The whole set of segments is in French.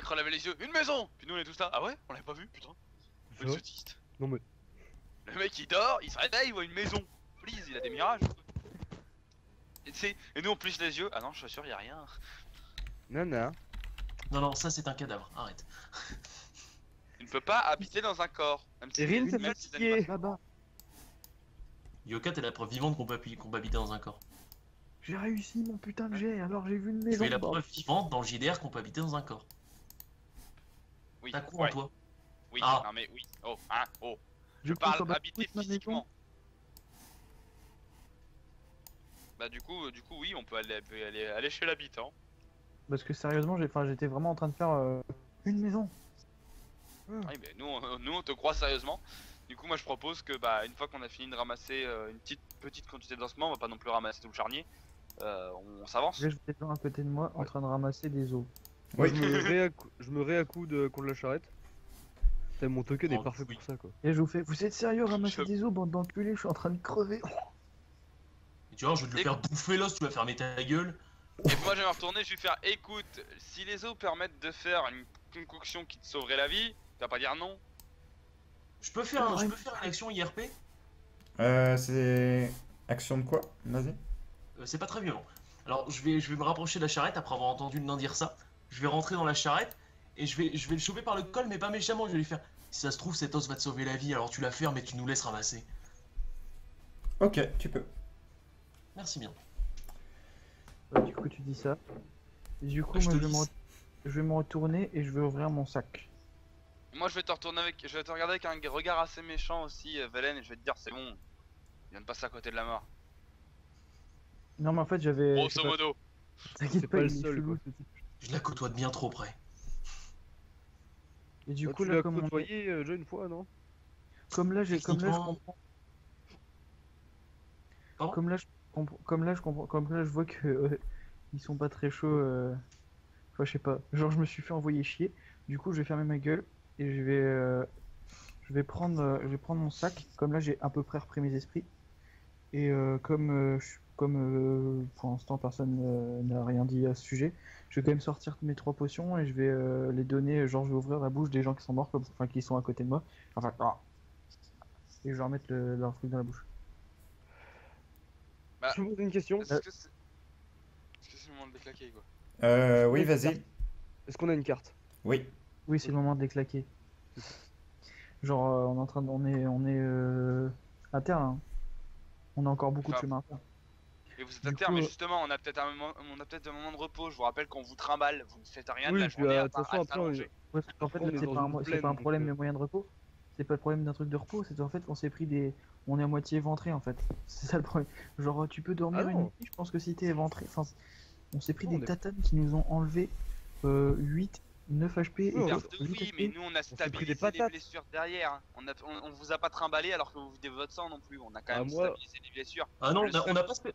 cru lever les yeux, une maison. Puis nous on est tous là, ah ouais, on l'avait pas vu, putain. Ouais. Exotiste. Non mais... Le mec il dort, il se réveille, il voit une maison. Please, il a des mirages. Et tu sais, et nous on plisse les yeux, ah non je suis sûr y a rien. Nana. Non, non, ça c'est un cadavre, arrête. Tu ne peux pas habiter dans un corps. Même si Erin, même c'est si fatigué. animations- Là-bas. Yoka, t'es la preuve vivante qu'on peut habiter dans un corps. J'ai réussi mon putain de jet, alors j'ai vu une Tu maison. es la bordel. preuve vivante dans le JDR qu'on peut habiter dans un corps. Oui, T'as quoi en ouais, toi? oui, Ah. non mais oui. Oh, hein, oh. Du Je coup, parle comme habiter toute ma maison, physiquement. Bah du coup oui, on peut aller chez l'habitant. Parce que sérieusement, j'étais vraiment en train de faire une maison. Oui, mais nous on te croit sérieusement. Du coup, moi je propose que bah une fois qu'on a fini de ramasser une petite quantité d'ossements, on va pas non plus ramasser tout le charnier. On s'avance. Là, je vois des gens à côté de moi en train de ramasser des os. Moi, Oui. je me réaccoude contre la charrette. Putain, mon token est Oh, parfait oui. pour ça quoi. Et je vous fais, vous êtes sérieux, ramasser Je- des os, bande d'enculés, je suis en train de crever. Et tu vois, je vais te le Et- faire bouffer l'os, tu vas fermer ta gueule. Et moi je vais me retourner, je vais faire écoute, si les os permettent de faire une concoction qui te sauverait la vie, tu vas pas dire non. Je peux faire une action IRP. C'est... Action de quoi? Vas-y. C'est pas très violent. Alors je vais me rapprocher de la charrette après avoir entendu le nain dire ça. Je vais rentrer dans la charrette et je vais le choper par le col, mais pas méchamment. Je vais lui faire, si ça se trouve cet os va te sauver la vie, alors tu la fermes et tu nous laisses ramasser. Ok, tu peux. Merci bien. Ouais, du coup, tu dis ça. Et du coup, Je moi, te dis. je vais me retourner et je vais ouvrir mon sac. Moi je vais te retourner je vais te regarder avec un regard assez méchant aussi, Velen, et je vais te dire c'est bon, il vient de passer à côté de la mort. Non, mais en fait, j'avais. je sais Grosso pas, modo. T'inquiète C'est pas, pas le il est seul, chelou, quoi. ce type. Je la côtoie de bien trop près. Et du Bah, coup, tu là, l'as comme côtoyé déjà une fois, non? comme là, je Techniquement- comprends. Pardon Comme là, je comprends. Comme là, je vois que ils sont pas très chauds. Enfin, je sais pas. Genre, je me suis fait envoyer chier. Du coup, je vais fermer ma gueule et je vais prendre mon sac. Comme là, j'ai à peu près repris mes esprits. Et comme pour l'instant personne n'a rien dit à ce sujet, je vais quand même sortir mes 3 potions et je vais les donner. Genre, je vais ouvrir la bouche des gens qui sont morts, enfin qui sont à côté de moi. Enfin, et je vais leur mettre leur truc dans la bouche. Bah, Je peux poser une question? est-ce que c'est le moment de les claquer quoi? Oui, vas-y. Est-ce qu'on a une carte? Oui. Oui, c'est le moment de les claquer. Genre, on est en train de, on est à terre. Hein. On a encore beaucoup de Enfin, chemin à faire. Et vous êtes à Du terre, coup, mais justement on a peut-être un moment de repos, je vous rappelle qu'on vous trimballe, vous ne faites rien de Oui, la puis, journée de à toute part façon, après, on- s'allonger. Ouais, parce qu'en fait, On là, est c'est dans pas, une c'est pas un plaine, problème donc, de moyen de repos. C'est pas le problème d'un truc de repos, c'est en fait qu'on s'est pris des. On est à moitié éventré en fait. C'est ça le problème. Genre, tu peux dormir Ah une non. nuit, je pense que si t'es éventré. Enfin, on s'est pris Non, des on est- tatanes qui nous ont enlevé 8, 9 HP et Oui, Certes, d'autres 8 oui, HP. mais nous on a pris des stabilisé les patates. blessures derrière. Hein. On vous a pas trimballé alors que vous videz votre sang non plus. On a quand Ah, même moi- stabilisé les blessures. Ah non, Le seul-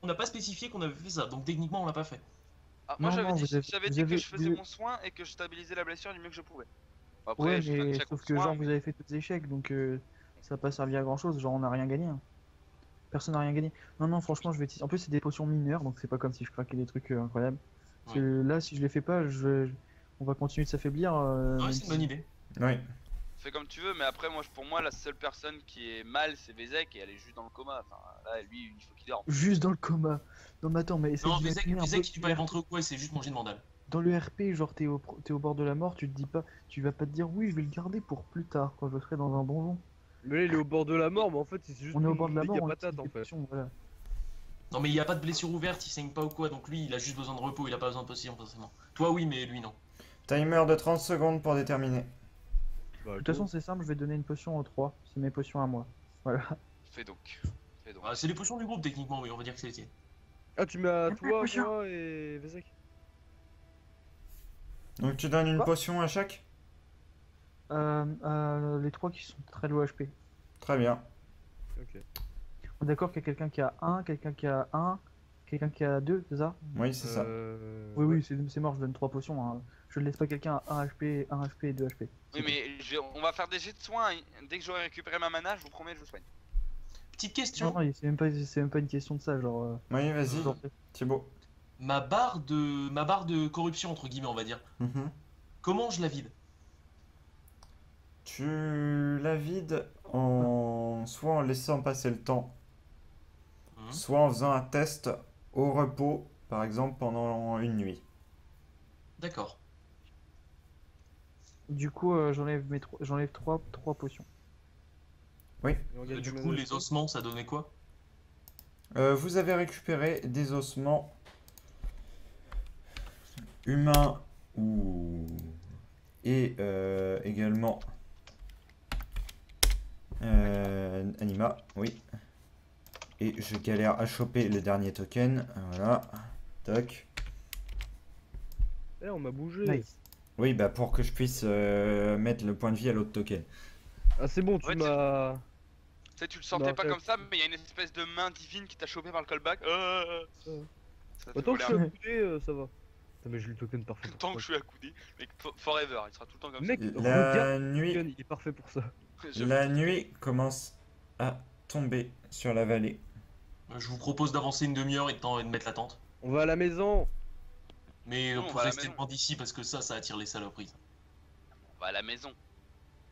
on n'a pas spécifié qu'on avait fait ça, donc techniquement on l'a pas fait. Ah, moi Non, j'avais non, dit, vous avez- j'avais vous dit que avez- je faisais vous- mon soin et que je stabilisais la blessure du mieux que je pouvais. Après, Ouais, je fais un mais check sauf au que soin, genre mais- vous avez fait tous les échecs donc ça n'a pas servi à grand chose. Genre, on a rien gagné. Hein. Personne n'a rien gagné. Non, non, franchement, je vais. En plus, c'est des potions mineures donc c'est pas comme si je craquais des trucs incroyables. Parce que là, si je les fais pas, on va continuer de s'affaiblir. Ouais, même c'est une si- bonne idée. Oui. Fais comme tu veux, mais après, pour moi, la seule personne qui est mal, c'est Vezek et elle est juste dans le coma. Enfin, là, lui, il faut qu'il dorme. Juste dans le coma. Non, mais attends, mais essaye Non, d'imaginer un peu Vezek, il tue pas ventre ou quoi, c'est juste manger de mandale. dans le RP, genre t'es au bord de la mort, tu te dis pas, tu vas pas te dire oui, je vais le garder pour plus tard quand je serai dans un donjon. Mais là, il est au bord de la mort, mais en fait, c'est juste On est au bord de la une mort, méga on patate utilise en des fait. potions, voilà. Non, mais il y a pas de blessure ouverte, il saigne pas ou quoi, donc lui, il a juste besoin de repos, il a pas besoin de potion forcément. Toi, oui, mais lui, non. Timer de 30 secondes pour déterminer. Bah, De toute façon, c'est simple, je vais donner une potion aux 3. C'est mes potions à moi. Voilà. Fais donc. Fais donc. Ah, c'est les potions du groupe techniquement, mais on va dire que c'est les tiennes. Ah, tu mets à Une toi, potion. moi et Vezek. Donc tu donnes une Quoi potion à chaque? Les 3 qui sont très low HP. Très bien. Ok. On est d'accord qu'il y a quelqu'un qui a 1, quelqu'un qui a 1, quelqu'un qui a 2, c'est ça? Oui, c'est ça. Oui, ouais. oui, c'est mort, je donne 3 potions. Hein. Je ne laisse pas quelqu'un à 1 HP, 1 HP et 2 HP. Oui, mais on va faire des jets de soins. Dès que j'aurai récupéré ma mana, je vous promets, je vous soigne. Petite Non, question, non, c'est même pas une question de ça, genre. Oui, vas-y, genre, Thibaut. ma barre de corruption, entre guillemets, on va dire. Mhm. Comment je la vide? Tu la vides en soit en laissant passer le temps, soit en faisant un test au repos, par exemple pendant une nuit. D'accord. Du coup, j'enlève trois potions. Et on gagne Du combien coup, de les points ossements, ça donnait quoi? Vous avez récupéré des ossements humains ou et également Anima, oui. Et je galère à choper le dernier token. Voilà. Toc. Eh, on m'a bougé. Nice. Oui, bah pour que je puisse mettre le point de vie à l'autre token. Ah, c'est bon, tu Ouais, m'as. Tu sais, tu le sentais pas Bah, comme ça, mais il y a une espèce de main divine qui t'a chopé par le callback. Ça Bah, te tant que je volait suis accoudé, ça va. Putain, mais j'ai le token parfait. pour tant ça. que je suis accoudé. Mec, forever, il sera tout le temps comme Mec, La regarde le nuit, token, il est parfait pour ça. ça. Je- la nuit commence à tomber sur la vallée. Je vous propose d'avancer une demi-heure et de mettre la tente. On va à la maison. Mais Non, on on peut va à la rester maison. loin d'ici parce que ça attire les saloperies. On va à la maison.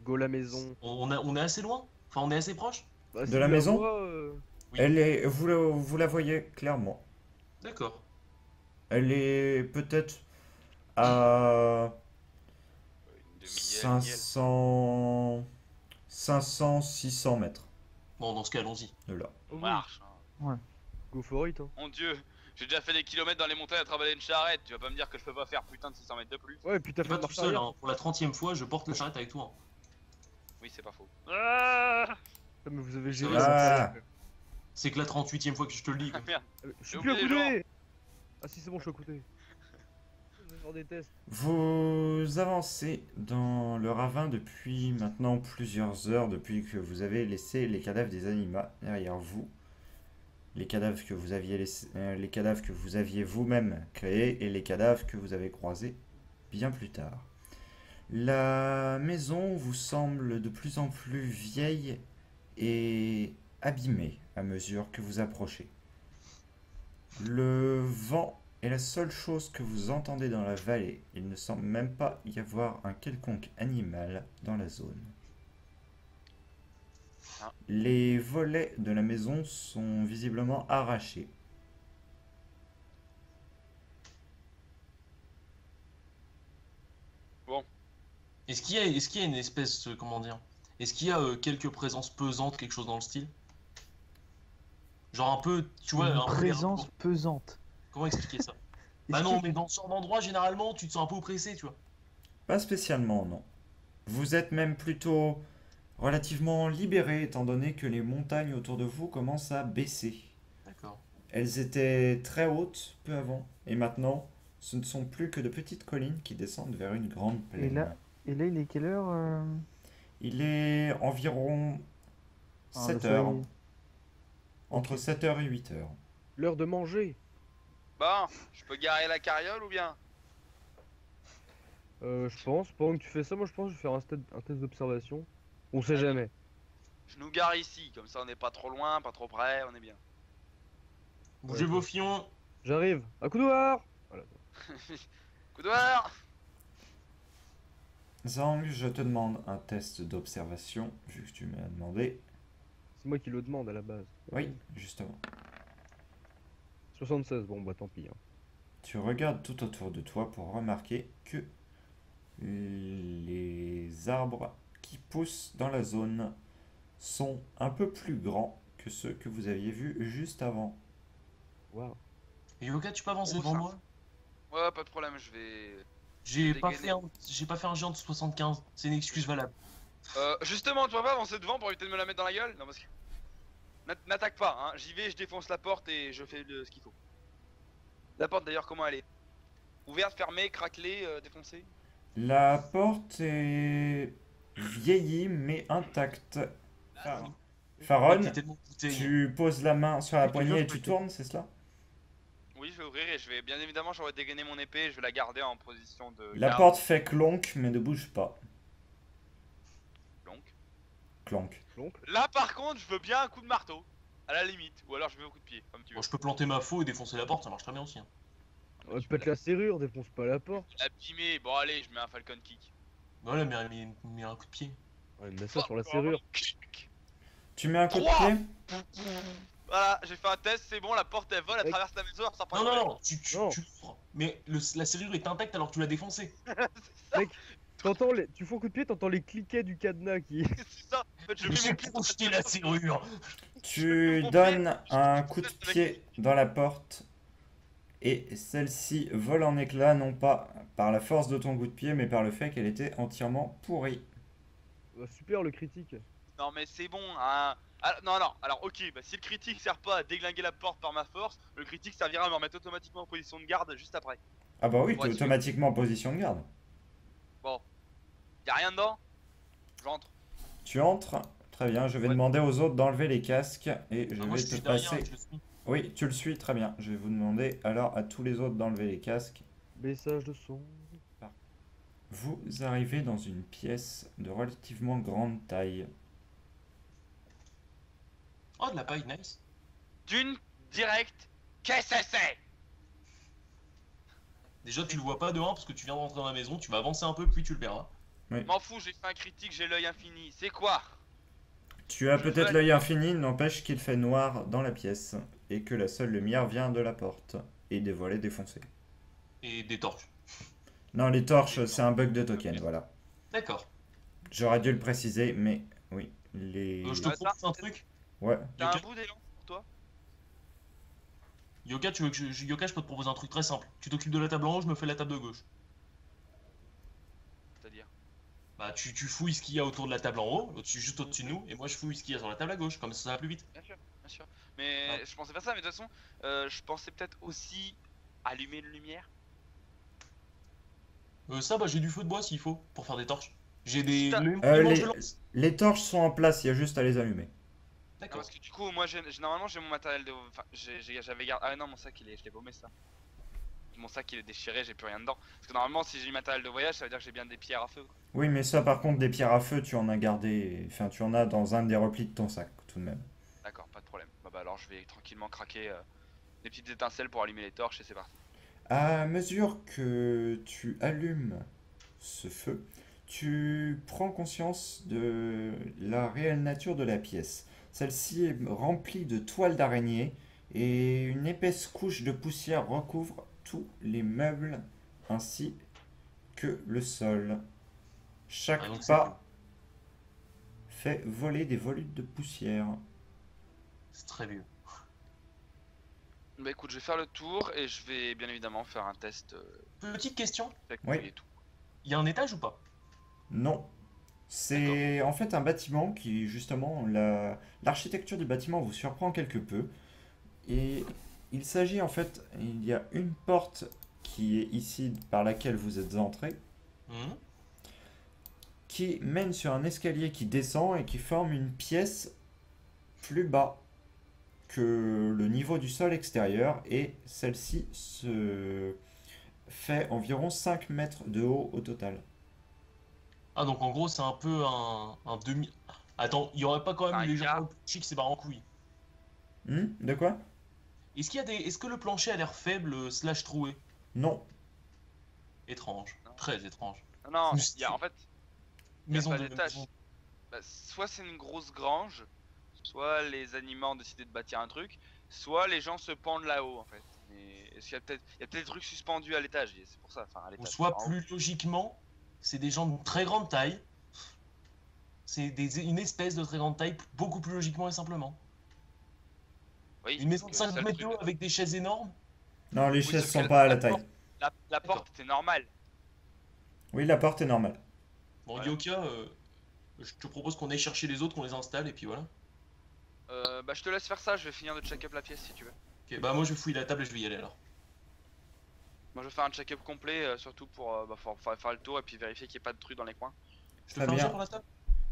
Go la maison. On est assez loin? Enfin, on est assez proche? Bah, si De la tu maison vois, Oui. Elle est, vous la voyez clairement. D'accord. Elle est peut-être à Une demi-heure, nickel. 500-600 mètres Bon, dans ce cas, allons-y. de là. On marche. Hein. Go for it. Hein. Mon dieu, j'ai déjà fait des kilomètres dans les montagnes à travailler une charrette. Tu vas pas me dire que je peux pas faire putain de 600 mètres de plus. Ouais, et puis t'as T'es fait pas marche tout seul, arrière. hein. Pour la 30e fois, je porte la charrette avec toi. Oui, c'est pas faux. Ah Ah, mais vous avez géré Ah. la marche arrière. C'est que la 38e fois que je te le dis. quoi. merde. Je suis J'ai plus oublié les accoudé. Ah si, c'est bon, je suis accoudé. Je vais faire des tests. Vous avancez dans le ravin depuis maintenant plusieurs heures, depuis que vous avez laissé les cadavres des animaux derrière vous. Les cadavres que vous aviez les cadavres que vous aviez vous-même créés et les cadavres que vous avez croisés bien plus tard. La maison vous semble de plus en plus vieille et abîmée à mesure que vous approchez. Le vent est la seule chose que vous entendez dans la vallée. Il ne semble même pas y avoir un quelconque animal dans la zone. Ah. Les volets de la maison sont visiblement arrachés. Est-ce qu'il y a une espèce, comment dire? Est-ce qu'il y a quelques présences pesantes, quelque chose dans le style? Genre un peu, tu vois, Une un peu présence pesante. Comment expliquer ça? Bah Est-ce non, que- mais dans ce genre d'endroit, généralement, tu te sens un peu oppressé, tu vois. Pas spécialement, non. Vous êtes même plutôt relativement libéré étant donné que les montagnes autour de vous commencent à baisser. D'accord. Elles étaient très hautes peu avant et maintenant ce ne sont plus que de petites collines qui descendent vers une grande plaine. Et là, il est quelle heure Il est environ Ah, 7 le heures. soleil. Entre 7 heures et 8 heures. L'heure de manger. Bon, je peux garer la carriole ou bien? Je pense, pendant que tu fais ça, moi je pense que je vais faire un test d'observation. On sait jamais. Je nous gare ici, comme ça on n'est pas trop loin, pas trop près, on est bien. Bougez vos fions. J'arrive. Un couloir. Voilà. Coudoir. Zang, je te demande un test d'observation, vu que tu m'as demandé. C'est moi qui le demande à la base. Oui, justement. 76, bon bah tant pis. Hein. Tu regardes tout autour de toi pour remarquer que les arbres qui poussent dans la zone sont un peu plus grands que ceux que vous aviez vus juste avant. Waouh. Yoka, tu peux avancer Oh, devant ça. moi? Ouais, pas de problème, je vais. J'ai pas Dégainer. fait un géant de 75. C'est une excuse valable. Justement, tu vas pas avancer devant pour éviter de me la mettre dans la gueule? Non, parce que. N'attaque pas, hein. J'y vais, je défonce la porte et je fais ce qu'il faut. La porte d'ailleurs, comment elle est? Ouverte, fermée, craquelée, défoncée? La porte est vieillie mais intacte. Faron, T'es tellement bouteille. tu poses la main sur la Oui, poignée et toujours, tu tournes, c'est cela? Oui, je vais ouvrir et je vais. Bien évidemment, j'aurais dégainé mon épée et je vais la garder en position de. La garde. porte fait clonk mais ne bouge pas. Donc. Clonk. Donc, Là, par contre, je veux bien un coup de marteau. À la limite. Ou alors je vais au coup de pied, comme tu veux. Bon, je peux planter ma faux et défoncer la porte, ça marche très bien aussi. Hein. Pète la serrure, défonce pas la porte. Abîmé, bon allez, je mets un Falcon Kick. Voilà, mais un coup de pied. Ouais, mets ça sur la serrure. Tu mets un coup de 3. pied? Voilà, j'ai fait un test, c'est bon, la porte elle vole, elle Mec. traverse la maison, elle ressort pas. Non, non, non, Non. tu l'ouvres. Mais la serrure est intacte alors que tu l'as défoncée. T'entends les... Tu fous un coup de pied, t'entends les cliquets du cadenas qui. C'est ça, en fait, je mets J'ai mon pied dans projeté la serrure. Tu Mon donnes pied, un je coup de teste avec pied dans la porte et celle-ci vole en éclats, non pas par la force de ton coup de pied, mais par le fait qu'elle était entièrement pourrie. Super le critique. Non mais c'est bon, hein. Ah, non, non, alors ok, bah si le critique sert pas à déglinguer la porte par ma force, le critique servira à me remettre automatiquement en position de garde juste après. Ah bah oui, Ouais, t'es tu- automatiquement en position de garde. Bon, y'a rien dedans? J'entre. Tu entres, très bien, je vais Ouais. demander aux autres d'enlever les casques et je Ah, moi vais je te suis derrière, passer... je le suis. Oui, tu le suis, très bien. Je vais vous demander alors à tous les autres d'enlever les casques. Message de son. Vous arrivez dans une pièce de relativement grande taille. Oh, de la paille, nice. D'une directe, qu'est-ce que c'est? Déjà, tu le vois pas de 1 parce que tu viens de rentrer dans la maison, tu vas avancer un peu, puis tu le verras. M'en fous, j'ai fait un critique, j'ai l'œil infini, c'est quoi? Tu as Je peut-être veux- l'œil infini, n'empêche qu'il fait noir dans la pièce et que la seule lumière vient de la porte et des volets défoncés. Et des torches. Non, les torches, c'est un bug de token, voilà. D'accord. J'aurais dû le préciser, mais oui, les... Je te propose un truc. Ouais, T'as un Yoka, bout d'élan pour toi? Yoka, tu veux que Yoka, je peux te proposer un truc très simple. Tu t'occupes de la table en haut, je me fais la table de gauche. C'est-à-dire? Bah, tu fouilles ce qu'il y a autour de la table en haut, juste au-dessus de nous, et moi je fouille ce qu'il y a sur la table à gauche, comme ça va plus vite. Bien sûr, bien sûr. Mais Ah. je pensais pas ça, mais de toute façon, je pensais peut-être aussi allumer une lumière. Ça, bah, j'ai du feu de bois s'il faut, pour faire des torches. J'ai des. Putain. les manches de lance. les torches sont en place, il y a juste à les allumer. Non, D'accord. parce que du coup, moi, normalement, j'ai mon matériel de. Enfin, j'avais gardé. Ah non, mon sac, je l'ai paumé, ça. Mon sac, il est déchiré, j'ai plus rien dedans. Parce que normalement, si j'ai du matériel de voyage, ça veut dire que j'ai bien des pierres à feu. Quoi. Oui, mais ça, par contre, des pierres à feu, tu en as gardé... Enfin, tu en as dans un des replis de ton sac, tout de même. D'accord, pas de problème. Bah alors, je vais tranquillement craquer des petites étincelles pour allumer les torches et c'est parti. À mesure que tu allumes ce feu, tu prends conscience de la réelle nature de la pièce. Celle-ci est remplie de toiles d'araignée et une épaisse couche de poussière recouvre tous les meubles ainsi que le sol. Chaque Ah, donc c'est pas fait voler des volutes de poussière. C'est très vieux. Bah écoute, je vais faire le tour et je vais bien évidemment faire un test Petite question, avec Oui. et tout. il y a un étage ou pas? Non. C'est en fait un bâtiment qui, justement, l'architecture du bâtiment vous surprend quelque peu. Et il s'agit en fait, il y a une porte qui est ici par laquelle vous êtes entré, Mhm. qui mène sur un escalier qui descend et qui forme une pièce plus bas que le niveau du sol extérieur. Et celle-ci se fait environ 5 mètres de haut au total. Ah, donc en gros, c'est un peu un demi. Attends, il y aurait pas quand Un même les gens quart. chic, c'est barre en couille. De quoi? Est-ce que le plancher a l'air faible slash troué? Non. Étrange. Non. Très étrange. Non, Juste- il y a en fait, Maison pas de d'étage. maison. bah, soit c'est une grosse grange, soit les animaux ont décidé de bâtir un truc, soit les gens se pendent là-haut en fait. Mais est-ce qu'il y a peut-être des trucs suspendus à l'étage, et c'est pour ça, enfin à Ou l'étage. soit en haut. plus logiquement, c'est des gens de très grande taille. C'est une espèce de très grande taille, beaucoup plus logiquement et simplement. Oui, Une maison de que 5 seul mètres de truc- haut avec des chaises énormes. Non, les Oui, chaises sauf sont que pas à la la taille. porte- La porte c'est normal. Oui, la porte est normale. Bon, Voilà. Yoka, je te propose qu'on aille chercher les autres, qu'on les installe et puis voilà. Bah je te laisse faire ça, je vais finir de check up la pièce si tu veux. Ok, bah moi je fouille la table et je vais y aller alors. Moi je vais faire un check-up complet, surtout pour faire le tour et puis vérifier qu'il n'y ait pas de trucs dans les coins. Je te Très fais un bien. jet pour la table?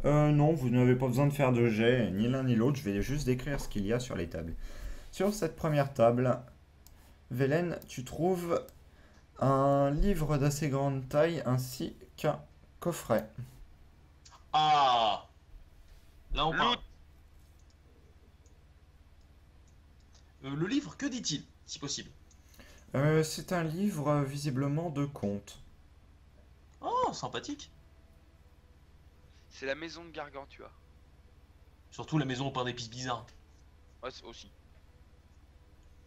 Non, vous n'avez pas besoin de faire de jet, ni l'un ni l'autre. Je vais juste décrire ce qu'il y a sur les tables. Sur cette première table, Velen, tu trouves un livre d'assez grande taille ainsi qu'un coffret. Ah! Là on parle. Loot. Le livre, que dit-il, si possible? C'est un livre visiblement de contes. Oh, sympathique. C'est la maison de Gargantua. Surtout la maison au pain d'épices bizarre. Ouais, c'est aussi.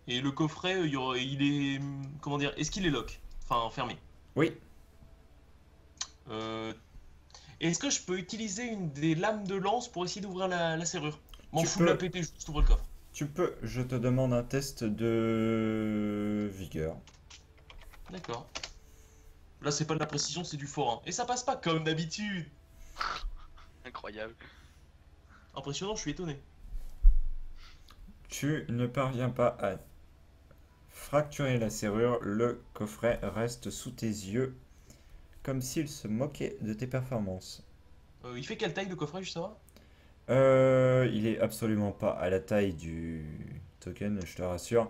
Et le coffret, il est... Comment dire? Est-ce qu'il est lock? Enfin, fermé. Oui, Euh, Est-ce que je peux utiliser une des lames de lance pour essayer d'ouvrir la serrure? M'en Tu fous de la peux. péter, juste ouvre le coffre. tu peux. Je te demande un test de vigueur. D'accord. Là, c'est pas de la précision, c'est du forain. Et ça passe pas comme d'habitude. Incroyable. Impressionnant, je suis étonné. Tu ne parviens pas à fracturer la serrure. Le coffret reste sous tes yeux, comme s'il se moquait de tes performances. Il fait quelle taille le coffret, juste savoir? Il est absolument pas à la taille du token, je te rassure.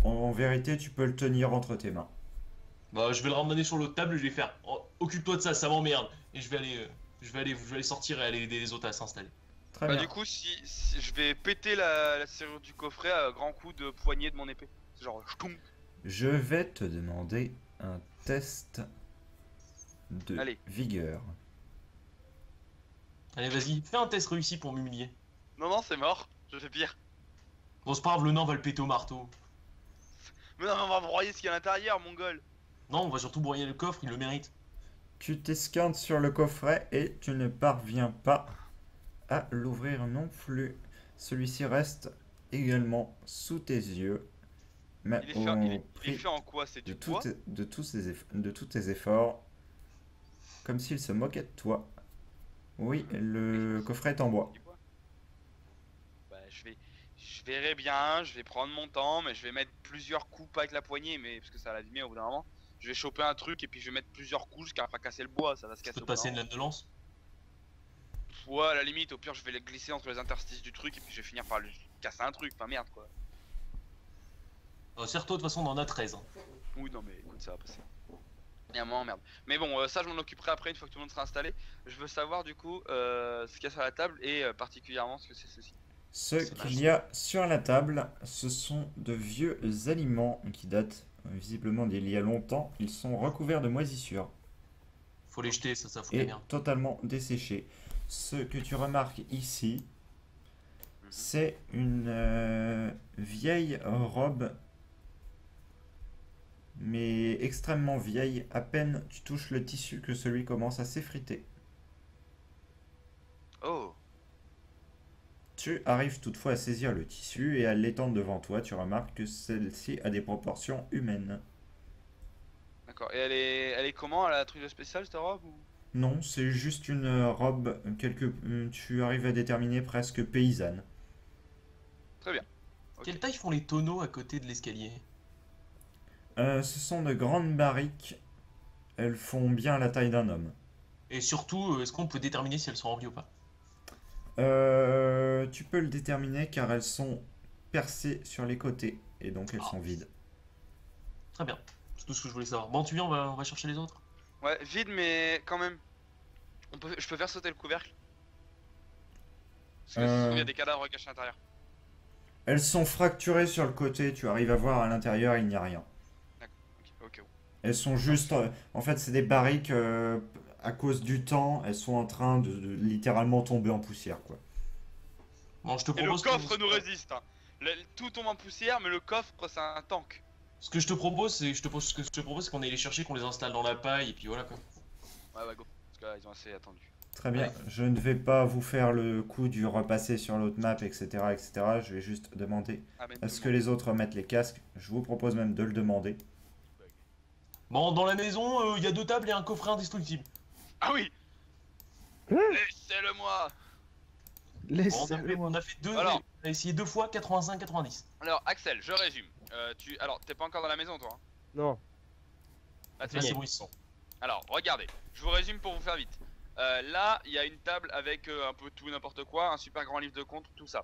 En vérité, tu peux le tenir entre tes mains. Bah, je vais le ramener sur l'autre table et je vais faire. Oh, occupe-toi de ça, ça m'emmerde. Et je vais aller sortir et aller aider les autres à s'installer. Très Bah bien. du coup, si je vais péter la serrure du coffret à grand coup de poignée de mon épée. C'est genre, ch'toum. Je vais te demander un test de Allez. vigueur. Allez, vas-y, fais un test réussi pour m'humilier. Non, non, c'est mort. Je fais pire. Bon, c'est pas grave, le nain va le péter au marteau. Mais non, mais on va broyer ce qu'il y a à l'intérieur, mongol. Non, on va surtout broyer le coffre, il le mérite. Tu t'esquintes sur le coffret et tu ne parviens pas à l'ouvrir non plus. Celui-ci reste également sous tes yeux, mais Il est fait, au il est prix fait en quoi? C'est de, du bois? de tous tes efforts, comme s'il se moquait de toi. Oui, le coffret est en bois. Du bois. Bah, je verrai bien, je vais prendre mon temps, mais je vais mettre plusieurs coups avec la poignée, mais parce que ça va l'abîmer au bout d'un moment. Je vais choper un truc et puis je vais mettre plusieurs coups jusqu'à pas casser le bois, ça va se Je peux casser te au bout d'un passer une moment. lame de lance? Ouais, à la limite, au pire, je vais le glisser entre les interstices du truc et puis je vais finir par lui casser un truc, enfin merde quoi. Serre-toi, de toute façon, on en a 13. Hein. Oui, non, mais écoute, ça va passer. Et un moment, merde. Mais bon, ça, je m'en occuperai après une fois que tout le monde sera installé. Je veux savoir du coup ce qu'il y a sur la table et particulièrement ce que c'est ceci. Ce C'est qu'il y a sur la table, ce sont de vieux aliments qui datent visiblement d'il y a longtemps. Ils sont recouverts de moisissures Faut les jeter, ça fout la et merde. totalement desséchés. Ce que tu remarques ici, c'est une vieille robe, mais extrêmement vieille. À peine tu touches le tissu que celui commence à s'effriter. Oh, Tu arrives toutefois à saisir le tissu et à l'étendre devant toi. Tu remarques que celle-ci a des proportions humaines. d'accord. Et elle est comment? Elle a un truc de spécial cette robe ou... Non, c'est juste une robe tu arrives à déterminer presque paysanne. Très bien. Ok. Quelle taille font les tonneaux à côté de l'escalier? Ce sont de grandes barriques. Elles font bien la taille d'un homme. Et surtout, est-ce qu'on peut déterminer si elles sont remplies ou pas? Tu peux le déterminer car elles sont percées sur les côtés et donc elles sont vides. Très bien, c'est tout ce que je voulais savoir. Bon, tu viens, on va chercher les autres. Ouais, vide, mais quand même. Je peux faire sauter le couvercle. Parce que ça se trouve, il y a des cadavres cachés à l'intérieur. Elles sont fracturées sur le côté. Tu arrives à voir à l'intérieur, il n'y a rien. Ok. Elles sont juste, en fait, c'est des barriques à cause du temps. Elles sont en train de littéralement tomber en poussière, quoi. Bon, je te Et le propose coffre nous résiste. Hein. Tout tombe en poussière, mais le coffre, c'est un tank. Ce que je te propose, c'est qu'on aille les chercher, qu'on les installe dans la paille, et puis voilà quoi. Ouais, go. Parce que là, ils ont assez attendu. Très bien. Ouais. Je ne vais pas vous faire le coup du repasser sur l'autre map, etc., etc. Je vais juste demander Ah, mais à ce que les autres remettent les casques. Je vous propose même de le demander. Bon, dans la maison, il y a 2 tables et un coffret indestructible. Ah oui. Hein? Laissez-le moi. Bon, Laisse-le on moi. a fait deux, Alors. on a essayé 2 fois 85-90. Alors, Axel, je résume. Alors, t'es pas encore dans la maison, toi hein? Non. Ah, t'es Là, bien. c'est bon, ils se sont. Alors, regardez, je vous résume pour vous faire vite. Là, il y a une table avec un peu tout et n'importe quoi, un super grand livre de comptes, tout ça.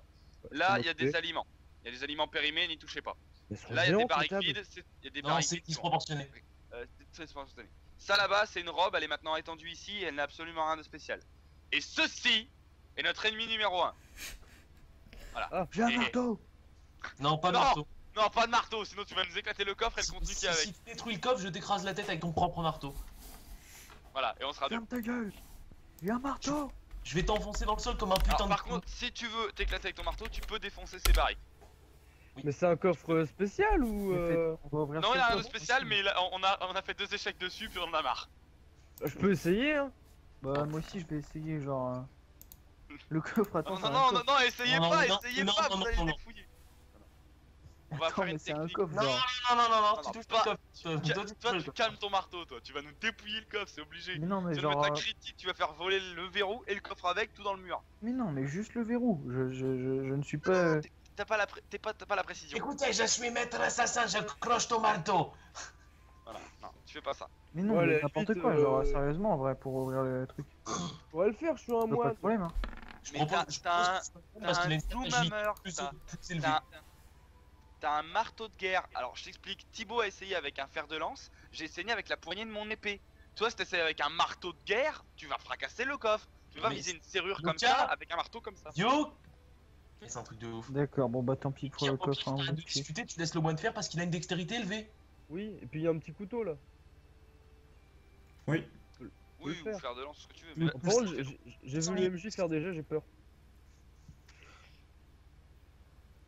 Là, il y a des aliments. Il y a des aliments périmés, n'y touchez pas. Là, Là, il y a des barriques vides. Il y a des Non, barriques c'est vides. disproportionné. C'est très disproportionné. Ça là-bas, c'est une robe, elle est maintenant étendue ici et elle n'a absolument rien de spécial. Et ceci est notre ennemi numéro 1. Voilà. Ah, J'ai un Et- marteau. Non, pas de Non. marteau. Non, pas de marteau, sinon tu vas nous éclater le coffre et le contenu qu'il y a avec. Si tu détruis le coffre, je t'écrase la tête avec ton propre marteau. Voilà, et on sera deux. Ferme ta gueule. Il y a un marteau. Je vais t'enfoncer dans le sol comme un putain Alors, de par contre, si tu veux t'éclater avec ton marteau, tu peux défoncer ces barriques. Mais c'est un coffre spécial ou On va ouvrir Non, ce il y a un coffre. spécial, mais là, on a fait 2 échecs dessus, puis on en a marre. Je peux essayer hein. Bah moi aussi je vais essayer genre. Le coffre, attends. Non, c'est un non, non, coffre. non, essayez Non, pas, non, essayez non, pas, non, vous non, allez non, le non. dépouiller. On va Attends, faire mais une c'est un technique. coffre Non, genre. non, Non, tu touches pas- pas le coffre. Toi, tu Toi, touches tu le calmes ton marteau, toi. Tu vas nous dépouiller le coffre, c'est obligé. Mais non mais Tu vas nous genre. mettre un critique, tu vas faire voler le verrou et le coffre avec, tout dans le mur. Mais non mais juste le verrou. Je ne suis pas. T'as pas la précision. Écoutez, je suis maître assassin, je croche ton marteau. Voilà, non, tu fais pas ça. Mais non Ouais, mais la n'importe limite, quoi genre sérieusement en vrai pour ouvrir le truc. On va le faire, je suis un Pas moine. de problème hein. Je Mais propose, t'as parce T'as qu'il a un une Doom stratégie Hammer, plus t'as élevée. t'as un marteau de guerre. Alors je t'explique, Thibaut a essayé avec un fer de lance, j'ai essayé avec la poignée de mon épée. Toi si t'essayes avec un marteau de guerre, tu vas fracasser le coffre. Tu vas Mais viser une serrure Lucas comme ça avec un marteau comme ça. Yo, c'est un truc de ouf. D'accord bon bah tant pis pour Pire, le coffre hein, t'arrêtes vous de tuez. discuter, tu laisses le moine faire parce qu'il a une dextérité élevée. Oui, et puis il y a un petit couteau là. Oui. Oui, le ou faire. fer de lance, ce que tu veux. Mais- Mais Par contre, j'ai vu le MJ faire des jets, j'ai peur.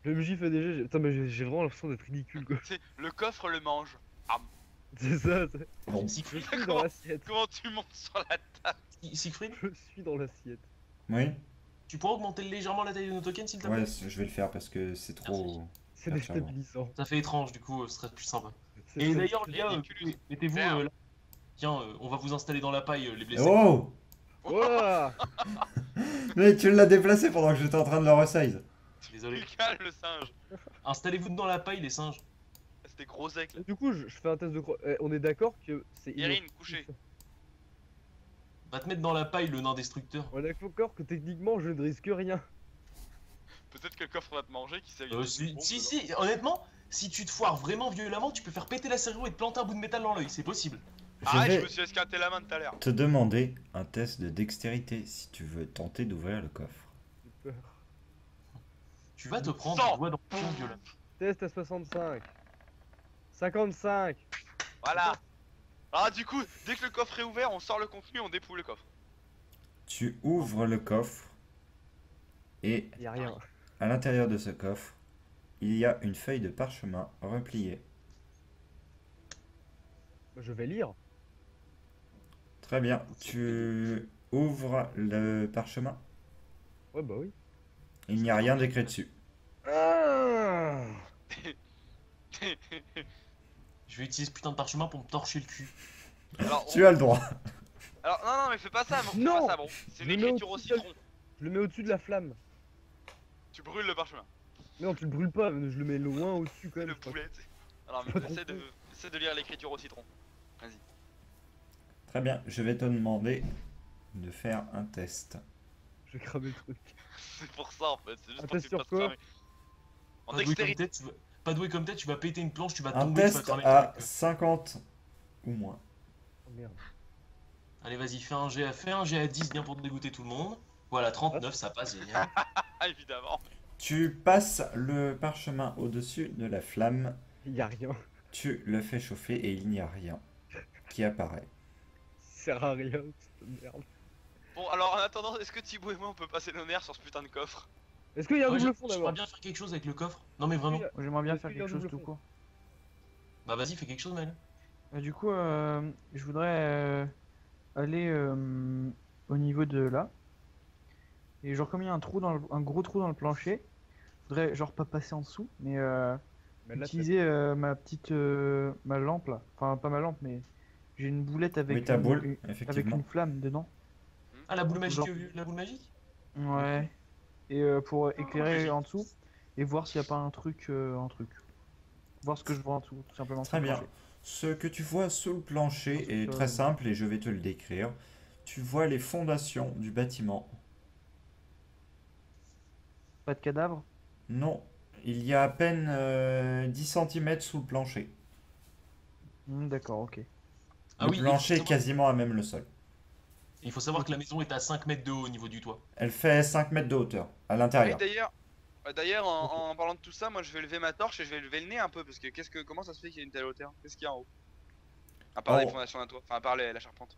Le MJ fait des jets, putain mais j'ai vraiment l'impression d'être ridicule quoi. tu sais, le coffre le mange. C'est ça, c'est- Bon. je Siegfried, suis dans l'assiette. Comment tu montes sur la table? Siegfried, Je suis dans l'assiette. Oui. tu pourrais augmenter légèrement la taille de nos tokens s'il te plaît? Ouais, je vais le faire parce que c'est trop. C'est Merci, au revoir. déstabilisant. Ça fait étrange du coup, ce serait plus sympa. C'est Et très- d'ailleurs, les gars, ridicule. mettez-vous Merde. là. Tiens, on va vous installer dans la paille, les blessés. Oh Ouah. Mais tu l'as déplacé pendant que j'étais en train de le resize. Désolé. Lucas le singe. Installez-vous dans la paille, les singes. C'était gros sec là. Et du coup, je fais un test de on est d'accord que c'est Irine, couché. Va te mettre dans la paille, le nain destructeur. On est d'accord que techniquement, je ne risque rien. Peut-être que le coffre va te manger, qui sait. Si, honnêtement, si tu te foires vraiment violemment, tu peux faire péter la serrure et te planter un bout de métal dans l'œil, c'est possible. Je Ah, je vais me suis esquinté la main tout à l'heure. te demander un test de dextérité si tu veux tenter d'ouvrir le coffre. J'ai peur. Tu vas te prendre 100. un doigt dans le pion violent. Test à 65. 55. Voilà. Ah, du coup, dès que le coffre est ouvert, on sort le contenu, on dépouille le coffre. Tu ouvres le coffre et Y a rien. à l'intérieur de ce coffre, il y a une feuille de parchemin repliée. Je vais lire. Très bien. Tu ouvres le parchemin. Ouais, bah oui. Il n'y a rien d'écrit dessus. Ah. Je vais utiliser ce putain de parchemin pour me torcher le cul. Alors, Tu as le droit. alors, non, mais fais pas ça, fais Non. pas ça, bon. C'est une Je mets écriture au au-dessus de- citron. Je le mets au-dessus de la flamme. Tu brûles le parchemin. Non, tu le brûles pas, mais je le mais loin au-dessus quand même. Le je crois. poulet, tu sais. Alors, Pas mais trop essaie de lire l'écriture au citron. Très bien. Je vais te demander de faire un test. Je vais cramer le truc. C'est pour ça en fait, c'est juste Un pour que test tu sur fasses quoi cramer. En Pas doué comme dextérité. tête, pas doué comme tête, tu vas péter une planche, tu vas Un tomber, tu vas test cramer à le truc. 50 ou moins. Oh merde. Allez, vas-y, fais un G à 10 bien pour dégoûter tout le monde. Voilà, 39, ça passe, génial. Ah, évidemment. Tu passes le parchemin au-dessus de la flamme. Y a rien. Tu le fais chauffer et il n'y a rien qui apparaît. Ça sert à rien, cette merde. Bon, alors en attendant, est-ce que Thibaut et moi on peut passer nos nerfs sur ce putain de coffre? Est-ce qu'il y a un Ouais, double fond J'aimerais d'abord? bien faire quelque chose avec le coffre. Non, mais vraiment. Moi, j'aimerais bien Est-ce faire qu'il y a quelque un chose double tout fond court. Bah, vas-y, fais quelque chose, Mel. Du coup, je voudrais aller au niveau de là. Et genre, comme il y a un trou un gros trou dans le plancher, je voudrais genre pas passer en dessous, mais Mais là, utiliser ma petite ma lampe là. Enfin, pas ma lampe, mais j'ai une boulette avec Oui, ta une- boule, avec effectivement. une flamme dedans. Ah, la boule magique, Genre- la boule magique? Ouais. Et pour éclairer en dessous et voir s'il n'y a pas un truc, voir ce que je vois en dessous, tout simplement. Très sur le bien. plancher. Ce que tu vois sous le plancher est Ça- très simple et je vais te le décrire. Tu vois les fondations du bâtiment. Pas de cadavre. Non, il y a à peine 10 cm sous le plancher. D'accord, ok. Ah Le oui, plancher il est faut savoir- quasiment à même le sol. il faut savoir que la maison est à 5 mètres de haut au niveau du toit. Elle fait 5 mètres de hauteur à Oui, l'intérieur. d'ailleurs, D'ailleurs, en parlant de tout ça, moi je vais lever ma torche et je vais lever le nez un peu parce que comment ça se fait qu'il y a une telle hauteur? Qu'est-ce qu'il y a en haut? À part les Oh. fondations d'un toit, enfin à part la charpente.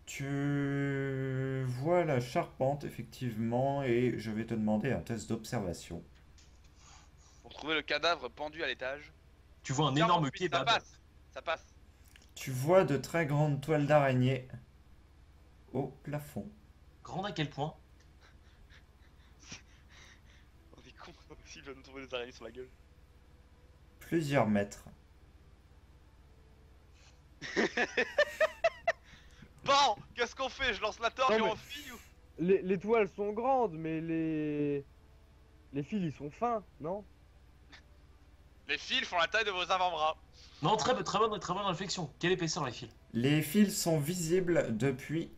Tu vois la charpente, effectivement, et je vais te demander un test d'observation. Pour trouver le cadavre pendu à l'étage. Tu vois un énorme 48, kebab. Ça passe. Tu vois de très grandes toiles d'araignée au plafond. Grande à quel point? On est con, c'est pas possible de nous trouver des araignées sur la gueule. Plusieurs mètres. Bon, qu'est-ce qu'on fait? Je lance la torche Non, et mais- on file ou... Les toiles sont grandes, mais les fils ils sont fins, non? Les fils font la taille de vos avant-bras. Non, très bonne réflexion. Quelle épaisseur les fils? Les fils sont visibles depuis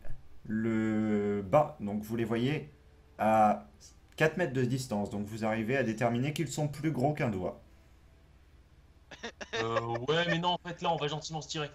le bas, donc vous les voyez à 4 mètres de distance, donc vous arrivez à déterminer qu'ils sont plus gros qu'un doigt. Ouais, mais non, en fait, là, on va gentiment se tirer.